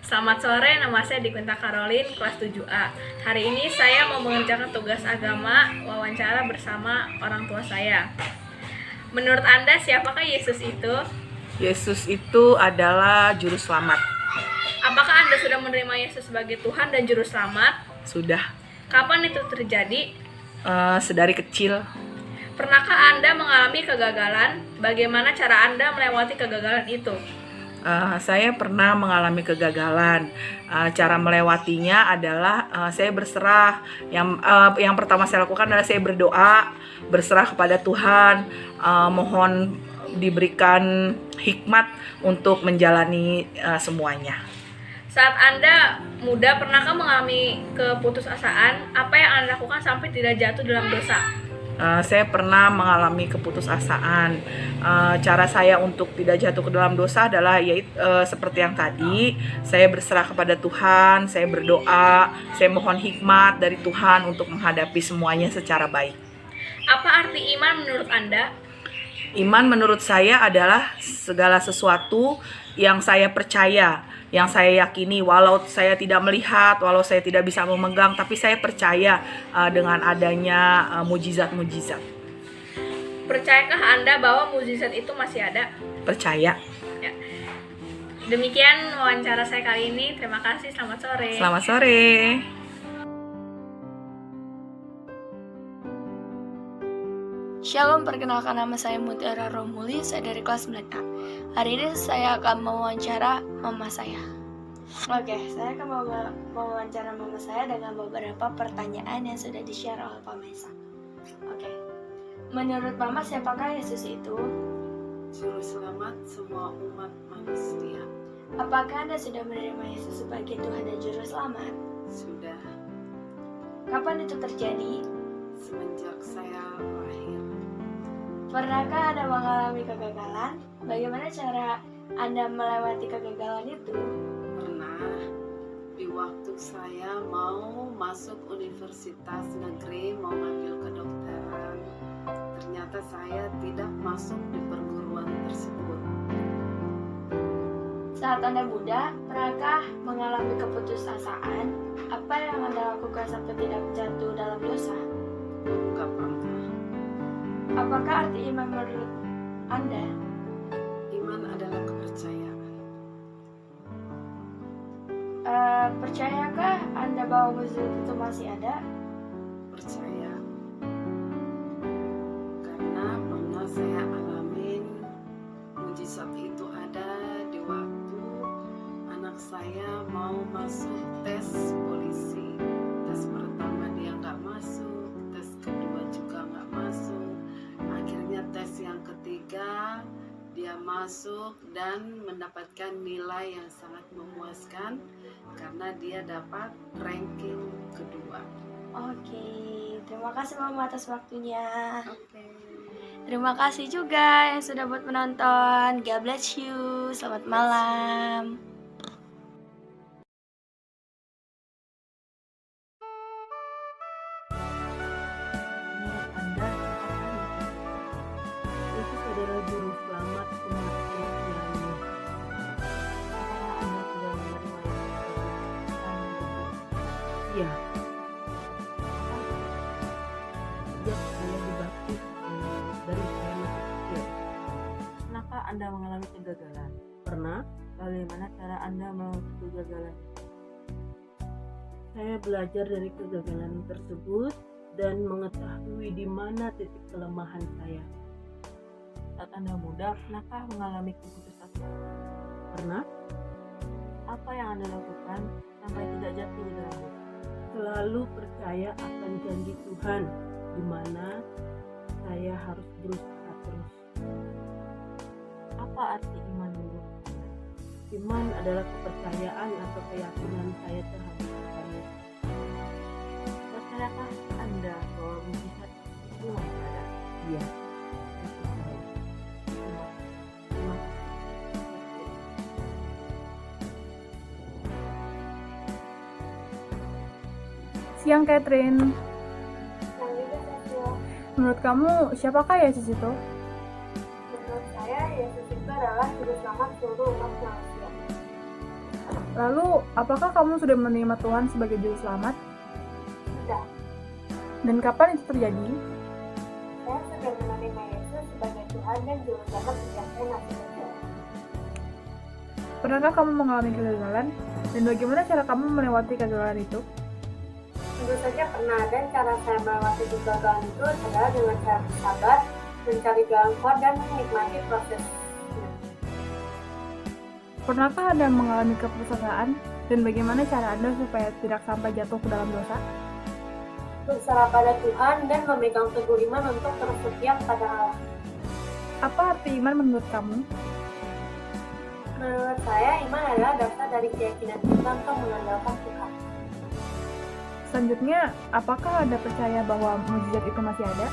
Selamat sore, nama saya Dikwinta Karolin, kelas 7A. Hari ini saya mau mengerjakan tugas agama, wawancara bersama orang tua saya. Menurut Anda, siapakah Yesus itu? Yesus itu adalah juru selamat. Apakah Anda sudah menerima Yesus sebagai Tuhan dan juru selamat? Sudah. Kapan itu terjadi? Sedari kecil. Pernahkah Anda mengalami kegagalan? Bagaimana cara Anda melewati kegagalan itu? Saya pernah mengalami kegagalan. Cara melewatinya adalah saya berserah. Yang pertama saya lakukan adalah saya berdoa, berserah kepada Tuhan, mohon diberikan hikmat untuk menjalani semuanya. Saat Anda muda, pernahkah mengalami keputusasaan? Apa yang Anda lakukan sampai tidak jatuh dalam dosa? Saya pernah mengalami keputusasaan. Cara saya untuk tidak jatuh ke dalam dosa adalah seperti yang tadi, saya berserah kepada Tuhan, saya berdoa, saya mohon hikmat dari Tuhan untuk menghadapi semuanya secara baik. Apa arti iman menurut Anda? Iman menurut saya adalah segala sesuatu yang saya percaya, yang saya yakini, walau saya tidak melihat, walau saya tidak bisa memegang, tapi saya percaya dengan adanya mujizat-mujizat. Percayakah Anda bahwa mujizat itu masih ada? Percaya. Ya. Demikian wawancara saya kali ini. Terima kasih. Selamat sore. Selamat sore. Shalom, perkenalkan nama saya Mutiara Romuli, saya dari kelas 9A. Hari ini saya akan mewawancara mama saya. Oke, saya akan mewawancara mama saya dengan beberapa pertanyaan yang sudah di-share oleh Pak Mesa. Oke, menurut mama siapakah Yesus itu? Juru selamat semua umat manusia. Apakah Anda sudah menerima Yesus sebagai Tuhan dan Juru Selamat? Sudah. Kapan itu terjadi? Semenjak saya lahir. Pernahkah Anda mengalami kegagalan? Bagaimana cara Anda melewati kegagalan itu? Pernah. Di waktu saya mau masuk universitas negeri, mau ngambil kedokteran, ternyata saya tidak masuk di perguruan tersebut. Saat Anda muda, pernahkah mengalami keputusasaan? Apa yang Anda lakukan sampai tidak jatuh dalam dosa? Enggak pernah. Apakah arti iman menurut Anda? Iman adalah kepercayaan. Percayakah Anda bahwa mujizat itu masih ada? Percaya. Karena pernah saya alamin mujizat itu ada di waktu anak saya mau masuk tes polisi. Tes pertama dia nggak masuk, tes kedua juga nggak masuk. Akhirnya tes yang ketiga dia masuk dan mendapatkan nilai yang sangat memuaskan karena dia dapat ranking kedua. Oke, terima kasih Mama atas waktunya. Oke. Terima kasih juga yang sudah buat menonton. God bless you. Selamat malam. Anda Yesus adalah juru selamat umat manusia. Apakah Anda sudah menerima Yesus sebagai Tuhan dan Juru Selamat? Iya. Sejak saya dibaptis dari saya masih kecil. Pernahkah Anda mengalami kegagalan? Pernah. Bagaimana cara Anda melewati kegagalan? Saya belajar dari kegagalan tersebut dan mengetahui di mana titik kelemahan saya. Saat Anda muda, pernahkah mengalami keputusasaan? Pernah. Apa yang Anda lakukan sampai tidak jatuh dalam dosa? Selalu percaya akan janji Tuhan, di mana saya harus berusaha terus. Apa arti iman menurut Anda? Iman adalah kepercayaan atau keyakinan saya terhadap Tuhan. Percayakah Anda bahwa mujizat itu masih ada? Iya. Terima kasih. Siang Catherine, menurut kamu siapakah Yesus itu? Menurut saya, Yesus itu adalah juru selamat seluruh umat manusia. Lalu, apakah kamu sudah menerima Tuhan sebagai juru selamat? Sudah. Dan kapan itu terjadi? Saya sudah menerima Yesus sebagai Tuhan dan Juru Selamat sejak saya masih kecil. Pernahkah kamu mengalami kegagalan? Dan bagaimana cara kamu melewati kegagalan itu? Tentu saja pernah, dan cara saya melewati kegagalan itu adalah dengan cara bersabar, mencari jalan keluar, dan menikmati prosesnya. Pernahkah Anda mengalami keputusasaan? Dan bagaimana cara Anda supaya tidak sampai jatuh ke dalam dosa? Berserah pada Tuhan dan memegang teguh iman untuk terus setia pada Allah. Apa arti iman menurut kamu? Menurut saya, iman adalah dasar dari keyakinan kita untuk mengandalkan Tuhan. Selanjutnya, apakah Anda percaya bahwa mukjizat itu masih ada?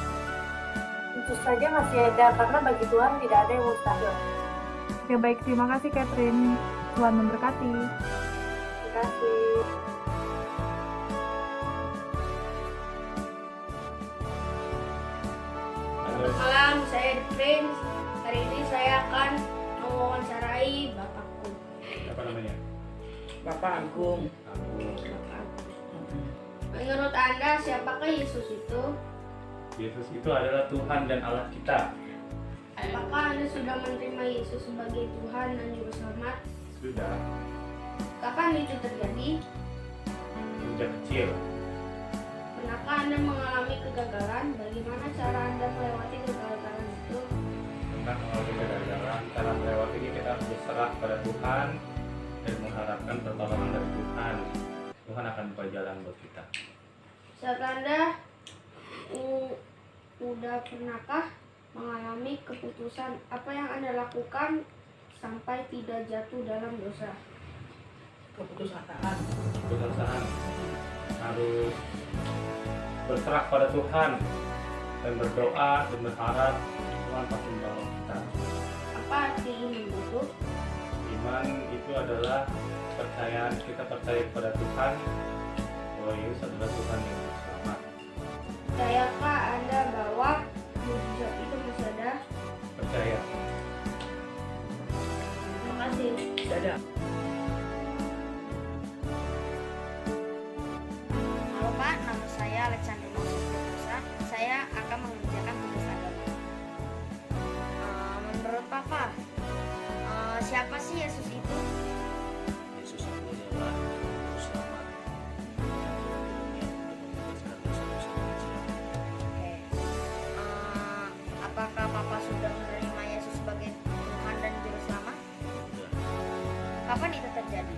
Tentu saja masih ada, karena bagi Tuhan tidak ada yang mustahil. Ya baik, terima kasih Catherine. Tuhan memberkati. Terima kasih. Selamat malam, saya The Prince. Hari ini saya akan mewawancarai bapakku. Apa namanya? Bapak Agung. Menurut Anda, siapakah Yesus itu? Yesus itu adalah Tuhan dan Allah kita. Apakah Anda sudah menerima Yesus sebagai Tuhan dan Juru Selamat? Sudah Kapan itu terjadi? sejak kecil. Pernahkah Anda mengalami kegagalan? Bagaimana cara Anda melewati kegagalan itu? Tentang mengalami kegagalan, cara melewatinya kita harus berserah pada Tuhan dan mengharapkan pertolongan dari Tuhan. Tuhan akan buka jalan buat kita. Saat Anda udah pernahkah mengalami keputusan apa yang Anda lakukan sampai tidak jatuh dalam dosa? Keputusasaan. Keputusasaan harus berserah pada Tuhan dan berdoa dan berharap Tuhan pasti menolong kita. Apa arti iman itu? Iman itu adalah kepercayaan, kita percaya kepada Tuhan bahwa Yesus adalah Tuhan yang selamat. Percayakah Anda bahwa mujizat itu masih ada? Percaya. Terima kasih. Ada. Halo Pak, nama saya Alexander Moses Putra. Saya akan mengerjakan tugas agama. Menurut Papa, siapa sih Yesus itu? Yesus itu adalah Juru Selamat yang turun ke dunia untuk membebaskan dosa-dosa manusia. Oke. Apakah Papa sudah menerima Yesus sebagai Tuhan dan Juru Selamat? Sudah. Kapan itu terjadi?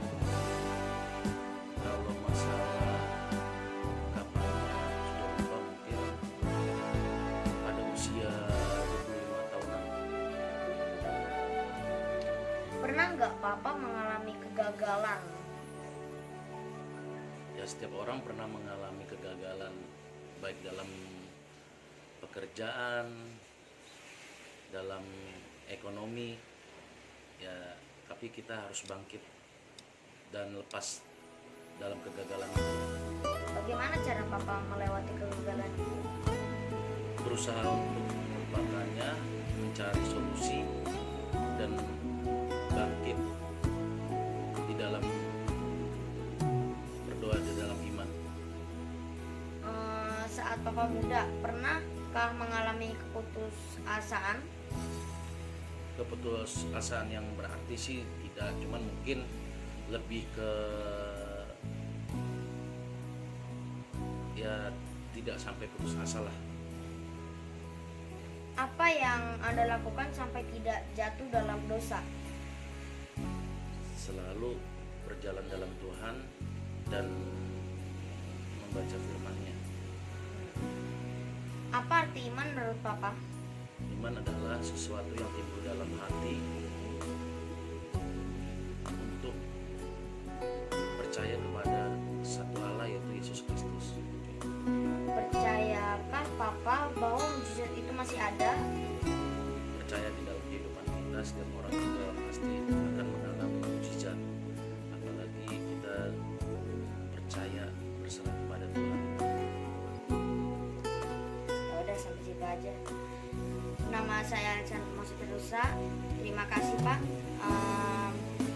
Kalau masalah kapannya sudah lupa, mungkin pada usia 25 tahunan. Pernah nggak Papa mengalami kegagalan? Ya, setiap orang pernah mengalami kegagalan, baik dalam pekerjaan, dalam ekonomi. Ya, tapi kita harus bangkit dan lepas dalam kegagalan itu. Bagaimana cara Papa melewati kegagalan itu? Berusaha untuk melupakannya, mencari solusi, dan bangkit di dalam berdoa di dalam iman. Saat Papa muda, pernahkah mengalami keputusasaan? Keputusasaan yang berarti sih tidak, cuman mungkin lebih ke ya tidak sampai putus asa lah. Apa yang Anda lakukan sampai tidak jatuh dalam dosa? Selalu berjalan dalam Tuhan dan membaca firman-Nya. Apa arti iman menurut Papa? Iman adalah sesuatu yang timbul dalam hati untuk percaya kepada satu Allah, yaitu Yesus Kristus. Percayakah Papa bahwa mujizat itu masih ada? Percaya di dalam kehidupan kita, setiap orang juga pasti akan mengalami mujizat. Apalagi kita percaya berserah kepada Tuhan. Ya udah, sampai situ aja. Nama saya Alexander Moses Terusa. Terima kasih Pak.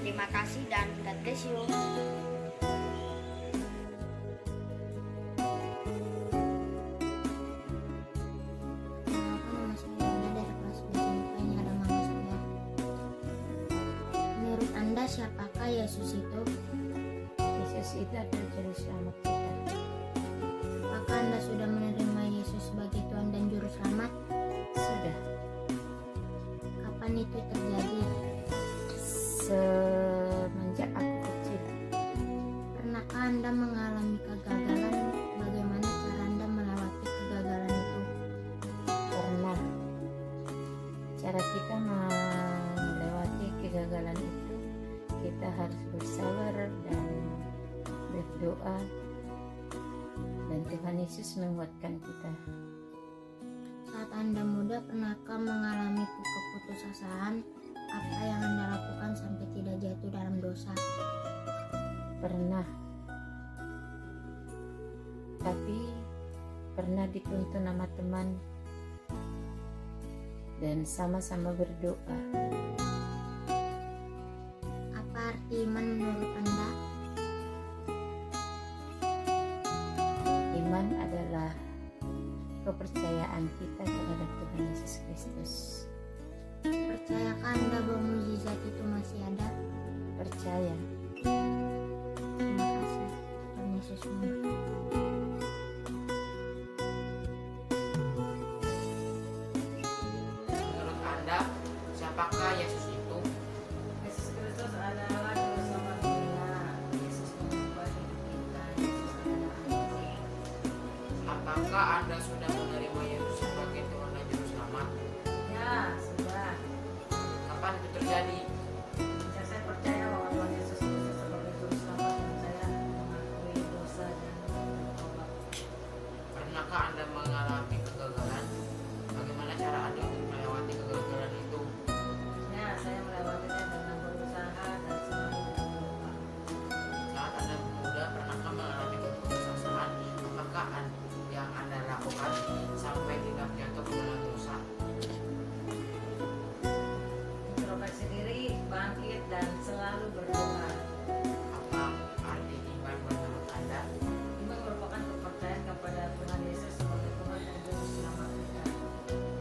Terima Terima kasih dan God bless you. Nama saya Anda dari kelas 11 MIPA. Ini ada mama saya. Menurut Anda siapakah Yesus itu? Yesus itu adalah juru selamat kita. Apakah Anda sudah menerima Yesus sebagai Tuhan dan Juru Selamat? Sudah. Kapan itu terjadi? Semenjak aku kecil. Pernahkah Anda mengalami kegagalan? Bagaimana cara Anda melewati kegagalan itu? Pernah. Cara kita melewati kegagalan itu, kita harus bersabar dan berdoa, dan Tuhan Yesus menguatkan kita. Saat Anda muda, pernahkah mengalami keputusasaan? Apa yang Anda lakukan sampai tidak jatuh dalam dosa? Pernah. Tapi pernah dituntun sama teman dan sama-sama berdoa. Apa arti iman menurut Anda? Iman adalah kepercayaan kita terhadap Tuhan Yesus Kristus. Percayakah Anda bahwa mukjizat itu masih ada? Percaya. Terima kasih. Tuhan Yesus memberkati. Menurut Anda, siapakah Yesus itu? Yesus Kristus adalah juru selamat dunia. Yesus mengubah hidup kita. Yesus adalah Anak. Apakah Anda sudah menerima Yesus sebagai Tuhan dan Juru Selamat? Ya, sudah. Kapan itu terjadi? Saya percaya bahwa Tuhan Yesus Kristus sebagai juru selamat dan saya mengakui dosa dan bertobat. Pernahkah Anda mengalami kegagalan? Bagaimana cara Anda untuk melewati kegagalan itu? Ya, saya melewatinya dengan berusaha dan selalu berdoa. Saat Anda muda, pernahkah mengalami keputusasaan? Apakah yang Anda lakukan sampai tidak jatuh ke dalam dosa? Introspeksi diri, bangkit dan selalu berdoa. Apa arti iman menurut Anda? Iman merupakan kepercayaan kepada Tuhan Yesus sebagai Tuhan dan Juru Selamat kita.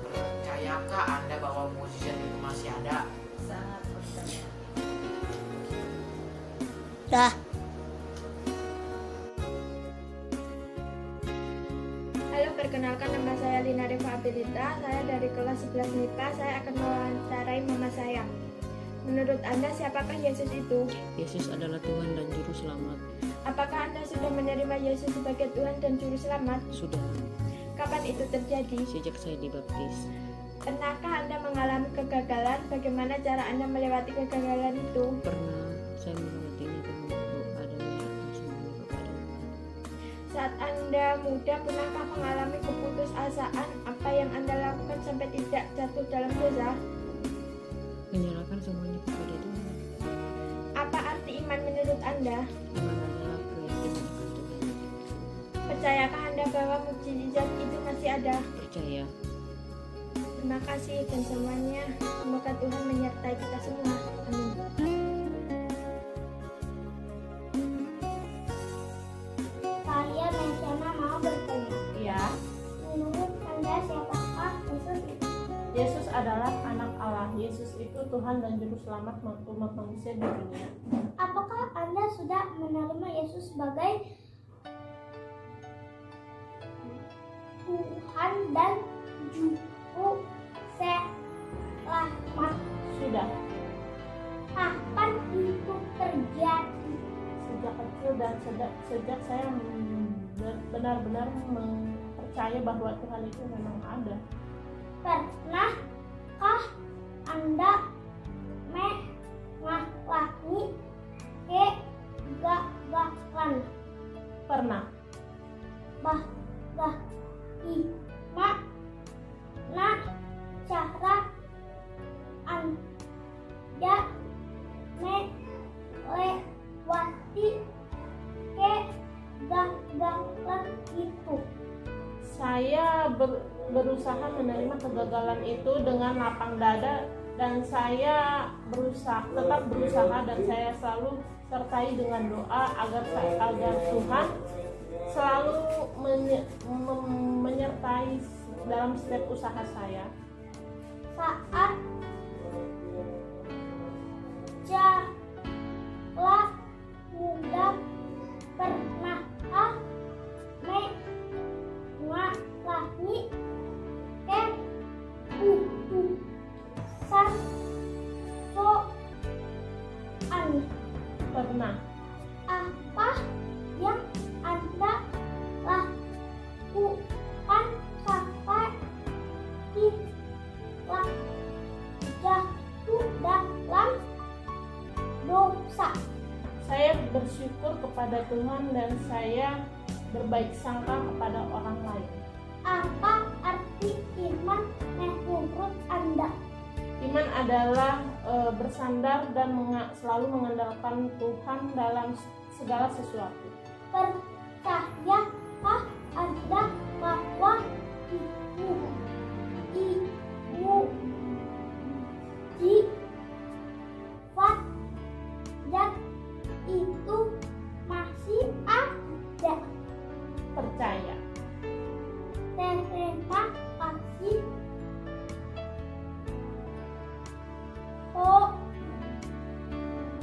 Percayakah Anda bahwa mukjizat itu masih ada? Sangat percaya. Dah. Halo, perkenalkan nama saya Lina Reva Abilita. Saya dari kelas 11 MIPA. Saya akan mewawancarai mama saya. Menurut Anda, siapakah Yesus itu? Yesus adalah Tuhan dan Juru Selamat. Apakah Anda sudah menerima Yesus sebagai Tuhan dan Juru Selamat? Sudah, Kapan itu terjadi? sejak saya dibaptis. Pernahkah Anda mengalami kegagalan? Bagaimana cara Anda melewati kegagalan itu? Pernah saya melewatinya dengan berdoa dan menyerahkan semuanya kepada Tuhan. Saat Anda muda, pernahkah mengalami keputusasaan? Apa yang Anda lakukan sampai tidak jatuh dalam dosa? Menyerahkan semuanya kepada Tuhan. Apa arti iman menurut Anda? Iman adalah keyakinan akan Tuhan. Percayakah Anda bahwa mukjizat itu masih ada? Percaya. Terima kasih dan semuanya. Semoga Tuhan menyertai kita semua. Amin. Saya Mesiana mau bertanya. Ya, Menurut Anda siapakah Yesus itu? Yesus adalah anak Allah. Yesus itu Tuhan dan Juru Selamat umat manusia di dunia. Apakah Anda sudah menerima Yesus sebagai Tuhan dan Juru Selamat? Sudah. Kapan itu terjadi? Sejak kecil dan sejak saya benar-benar percaya bahwa Tuhan itu memang ada. Pernahkah Anda mengalami kegagalan? Pernah. Bagaimana cara Anda melewati kegagalan itu? Saya berusaha menerima kegagalan itu dengan lapang dada dan saya tetap berusaha dan saya selalu sertai dengan doa agar Tuhan selalu menyertai dalam setiap usaha saya. Saat jala muda pernahkah mengalami keputusan soal? Pernah. Apa yang Anda lakukan sampai tidak jatuh dalam dosa? Saya bersyukur kepada Tuhan dan saya berbaik sangka kepada orang lain. Apa arti iman menurut Anda? Iman adalah bersandar dan selalu mengandalkan Tuhan dalam segala sesuatu. Percayakah Anda bahwa sifat dan itu masih ada? Percaya. Terima kasih. Oh,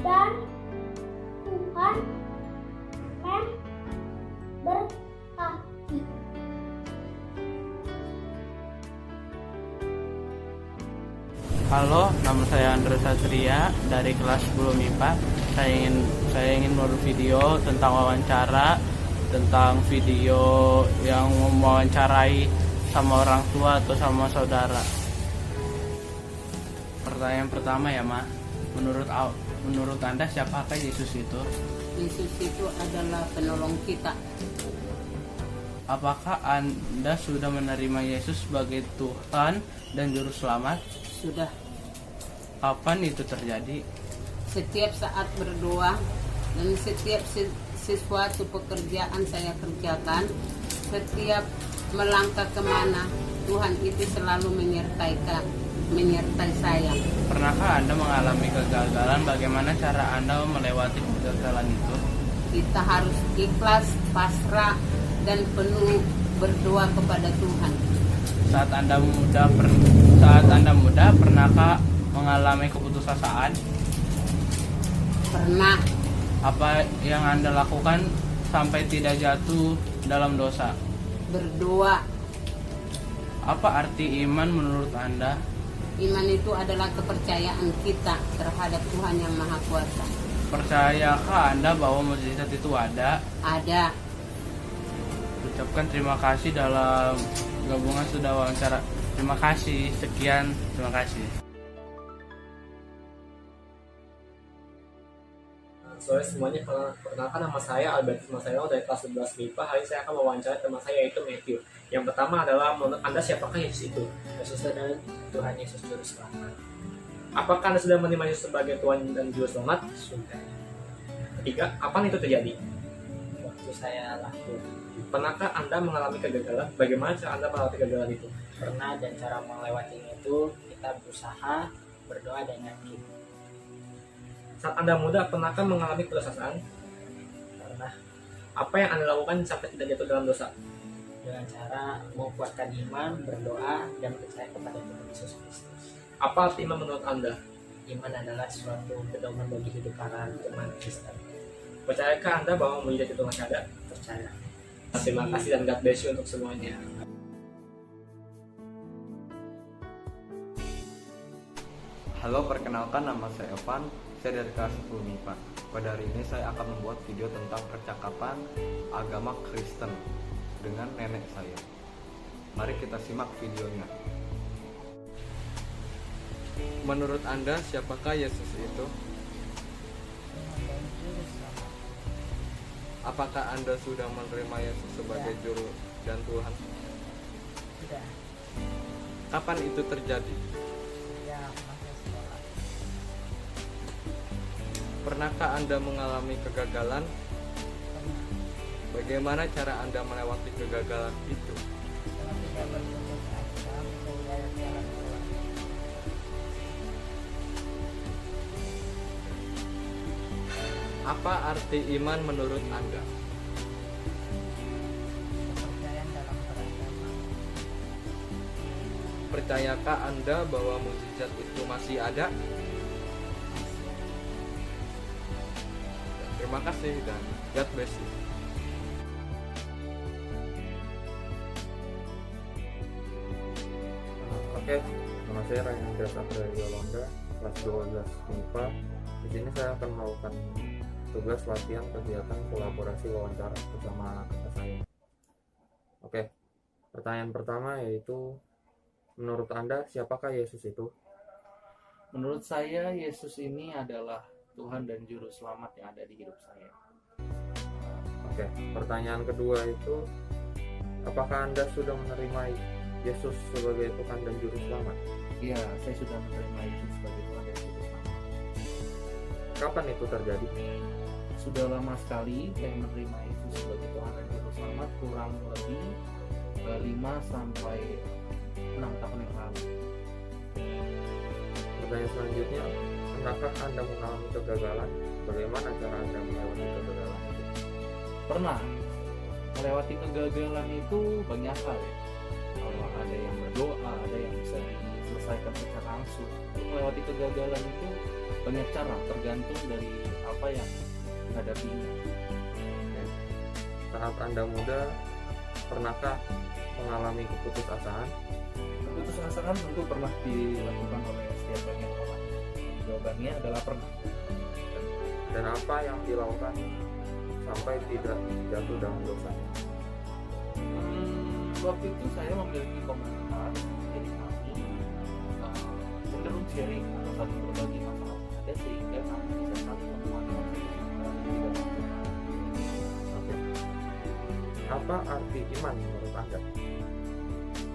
dan Tuhan memberkati. Halo, nama saya Andrew Satria dari kelas 10 MIPA. Saya ingin membuat video tentang wawancara, tentang video yang mewawancarai sama orang tua atau sama saudara. Pertanyaan pertama ya, Ma. Menurut Anda siapakah Yesus itu? Yesus itu adalah penolong kita. Apakah Anda sudah menerima Yesus sebagai Tuhan dan Juru Selamat? Sudah. Kapan itu terjadi? Setiap saat berdoa dan setiap sesuatu pekerjaan saya kerjakan, setiap melangkah kemana, Tuhan itu selalu menyertai saya. Pernahkah Anda mengalami kegagalan? Bagaimana cara Anda melewati kegagalan itu? Kita harus ikhlas, pasrah, dan penuh berdoa kepada Tuhan. Saat Anda muda, pernahkah mengalami keputusasaan? Pernah. Apa yang Anda lakukan sampai tidak jatuh dalam dosa? Berdoa. Apa arti iman menurut Anda? Iman itu adalah kepercayaan kita terhadap Tuhan yang Maha Kuasa. Percayakah Anda bahwa mukjizat itu ada? Ada. Ucapkan terima kasih dalam gabungan sudah wawancara. Terima kasih, sekian, terima kasih. Sore semuanya, perkenalkan nama saya Albertus Masayao dari kelas 11 MIPA. Hari ini saya akan mewawancarai teman saya yaitu Matthew. Yang pertama adalah, menurut Anda siapakah Yesus itu? Yesus adalah Tuhan Yesus Juru Selamat. Apakah Anda sudah menerima Yesus sebagai Tuhan dan Juru Selamat? Sudah. Ketiga, kapan itu terjadi? Waktu saya lahir. Pernahkah Anda mengalami kegagalan? Bagaimana cara Anda melewati kegagalan itu? Pernah, dan cara melewatinya itu kita berusaha, berdoa, dan yakin. Saat Anda muda, pernahkah mengalami keputusasaan? Pernah. Apa yang Anda lakukan sampai tidak jatuh dalam dosa? Dengan cara menguatkan iman, berdoa, dan percaya kepada Tuhan Yesus Kristus. Apa arti iman menurut Anda? Iman adalah suatu pedoman bagi hidup para umat Kristen. Percayakah Anda bahwa mujizat itu masih ada? Percaya. Terima kasih dan God bless you untuk semuanya. Halo, perkenalkan nama saya Evan. Saya dari kelas 10 MIPA. Pada hari ini saya akan membuat video tentang percakapan agama Kristen dengan nenek saya. Mari kita simak videonya. Menurut Anda, siapakah Yesus itu? Apakah Anda sudah menerima Yesus sebagai Juru dan Tuhan? Sudah. Kapan itu terjadi? Ya, masa sekolah. Pernahkah Anda mengalami kegagalan? Pernah. Bagaimana cara Anda melewati kegagalan itu? Kalau tidak berputus asa, bisa jalan-jalan keluar. Apa arti iman menurut Anda? Kepercayaan dalam beragama. Percayakah Anda bahwa mukjizat itu masih ada? Terima kasih dan God bless you. Oke, nama saya Rainanda Satria Yolanda, kelas 12 MIPA. Di sini saya akan melakukan tugas latihan kegiatan kolaborasi wawancara bersama kakak saya. Oke, pertanyaan pertama yaitu, menurut Anda siapakah Yesus itu? Menurut saya, Yesus ini adalah Tuhan dan Juru Selamat yang ada di hidup saya. Oke, pertanyaan kedua itu, apakah Anda sudah menerima Yesus sebagai Tuhan dan Juru Selamat? Iya, saya sudah menerima Yesus sebagai Tuhan dan Juru Selamat. Kapan itu terjadi? Sudah lama sekali saya menerima Yesus sebagai Tuhan dan Juru Selamat, kurang lebih 5-6 tahun yang lalu. Pertanyaan selanjutnya, pernahkah Anda mengalami kegagalan? Bagaimana cara Anda melewati kegagalan itu? Pernah. Melewati kegagalan itu banyak hal ya. Kalau ada yang berdoa, ada yang bisa diselesaikan secara langsung. Untuk melewati kegagalan itu banyak cara, tergantung dari apa yang menghadapinya. Saat Anda muda, pernahkah mengalami keputusasaan? Keputusasaan tentu pernah dilakukan oleh setiap banyak orang. Jawabannya adalah pernah. Dan apa yang dilakukan sampai tidak jatuh dalam dosa? Waktu itu saya memiliki komunitas, jadi kami cenderung sharing atau saling berbagi masalah ada sehingga kami bisa saling menguatkan. Oke. Apa arti iman menurut Anda?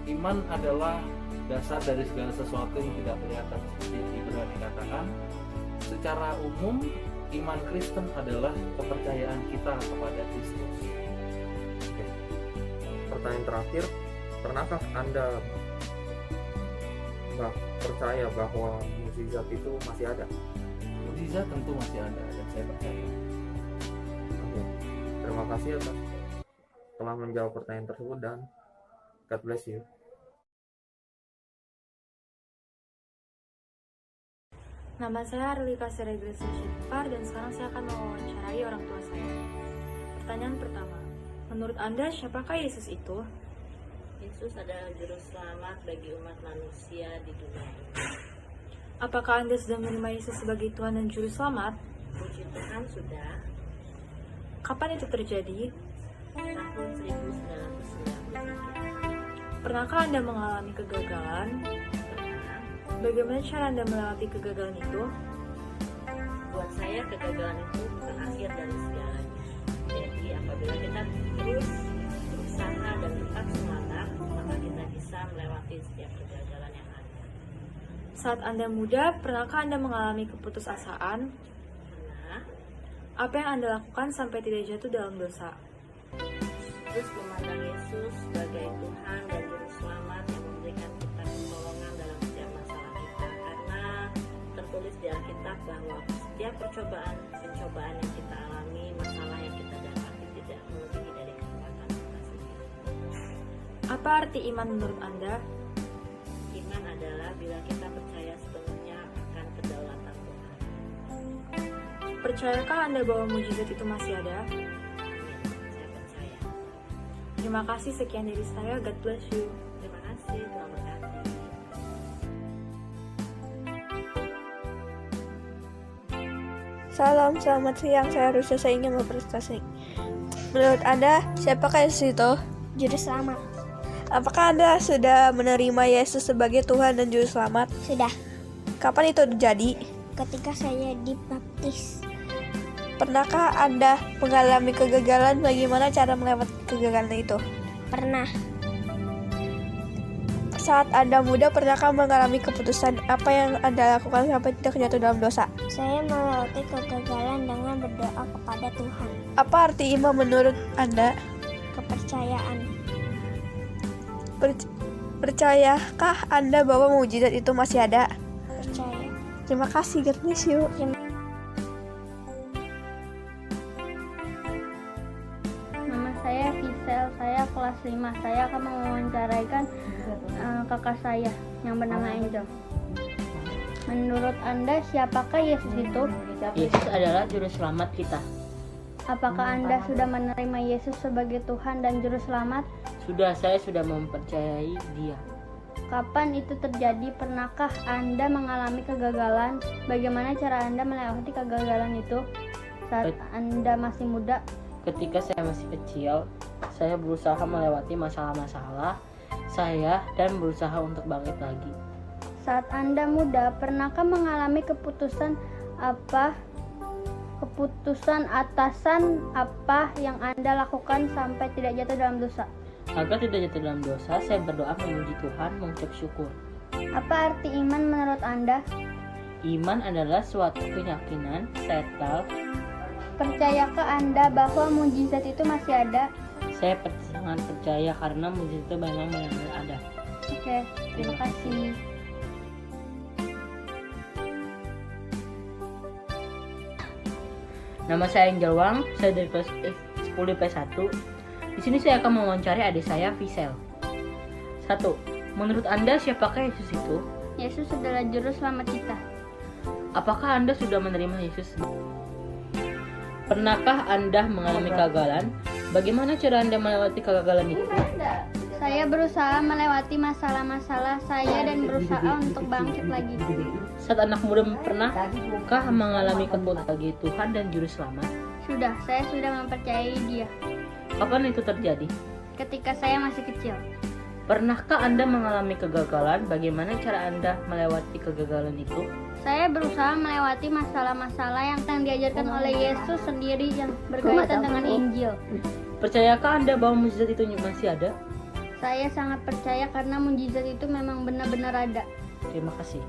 Iman adalah dasar dari segala sesuatu yang tidak kelihatan, seperti Ibrani katakan. Secara umum, iman Kristen adalah kepercayaan kita kepada Kristus. Oke. Pertanyaan terakhir, pernahkah Anda percaya bahwa mukjizat itu masih ada? Mukjizat tentu masih ada dan saya percaya. Oke. Terima kasih atas telah menjawab pertanyaan tersebut dan God bless you. Nama saya Arlika Siregresi Syifar dan sekarang saya akan mewawancarai orang tua saya. Pertanyaan pertama, menurut Anda siapakah Yesus itu? Yesus adalah juru selamat bagi umat manusia di dunia ini. Apakah Anda sudah menerima Yesus sebagai Tuhan dan Juru Selamat? Puji Tuhan sudah. Kapan itu terjadi? Tahun 1993. Pernahkah Anda mengalami kegagalan? Bagaimana cara Anda melewati kegagalan itu? Buat saya kegagalan itu bukan akhir dari segalanya. Jadi apabila kita terus berusaha dan tetap semangat, maka kita bisa melewati setiap kegagalan yang ada. Saat Anda muda, pernahkah Anda mengalami keputusasaan? Pernah. Apa yang Anda lakukan sampai tidak jatuh dalam dosa? Terus memandang Yesus sebagai Tuhan dan Juru Selamat yang memberikan kita pertolongan dalam setiap masalah kita, karena tertulis di Alkitab bahwa setiap pencobaan yang kita alami, masalah yang kita dapati tidak melebihi dari kekuatan kita sendiri. Apa arti iman menurut Anda? Iman adalah bila kita percaya sepenuhnya akan kedaulatan Tuhan. Percayakah Anda bahwa mukjizat itu masih ada? Saya percaya. Terima kasih, sekian dari saya. God bless you. Terima kasih, Tuhan berkati. Salam, selamat siang. Saya Rusya. Saya ingin berprestasi. Menurut Anda, siapakah Yesus itu? Juru selamat. Apakah Anda sudah menerima Yesus sebagai Tuhan dan Juru Selamat? Sudah. Kapan itu terjadi? Ketika saya dibaptis. Pernahkah Anda mengalami kegagalan? Bagaimana cara melewati kegagalan itu? Pernah. Saat Anda muda, pernahkah mengalami keputusan? Apa yang Anda lakukan sampai tidak jatuh dalam dosa? Saya melewati kegagalan dengan berdoa kepada Tuhan. Apa arti iman menurut Anda? Kepercayaan. Percayakah Anda bahwa mukjizat itu masih ada? Percaya. Terima kasih, God bless you. 5. Saya akan mewawancaraikan kakak saya yang bernama Angel. Menurut Anda, siapakah Yesus itu? Yesus adalah juru selamat kita. Apakah Anda sudah menerima Yesus sebagai Tuhan dan juru selamat? Sudah, saya sudah mempercayai Dia. Kapan itu terjadi? Pernahkah Anda mengalami kegagalan? Bagaimana cara Anda melewati kegagalan itu saat Anda masih muda? Ketika saya masih kecil, saya berusaha melewati masalah-masalah saya dan berusaha untuk bangkit lagi. Saat Anda muda, pernahkah mengalami keputusan atasan apa yang Anda lakukan sampai tidak jatuh dalam dosa? Agar tidak jatuh dalam dosa, saya berdoa memuji Tuhan, mengucap syukur. Apa arti iman menurut Anda? Iman adalah suatu keyakinan settle. Percayakah Anda bahwa mujizat itu masih ada? Saya sangat percaya karena mujizat itu memang benar-benar ada. Oke, terima kasih. Nama saya Angel Wang, saya dari kelas 10 IP1. Di sini saya akan mewawancari adik saya, Visel. 1. Menurut Anda, siapakah Yesus itu? Yesus adalah juru selamat kita. Apakah Anda sudah menerima Yesus? Pernahkah Anda mengalami kegagalan? Bagaimana cara Anda melewati kegagalan itu? Saya berusaha melewati masalah-masalah saya dan berusaha untuk bangkit lagi. Saat anak muda, pernahkah mengalami keputusan bagi Tuhan dan juru selamat? Sudah, saya sudah mempercayai Dia. Kapan itu terjadi? Ketika saya masih kecil. Pernahkah Anda mengalami kegagalan? Bagaimana cara Anda melewati kegagalan itu? Saya berusaha melewati masalah-masalah yang diajarkan oleh Yesus sendiri yang berkaitan dengan Injil. Percayakah Anda bahwa mujizat itu masih ada? Saya sangat percaya karena mujizat itu memang benar-benar ada. Terima kasih.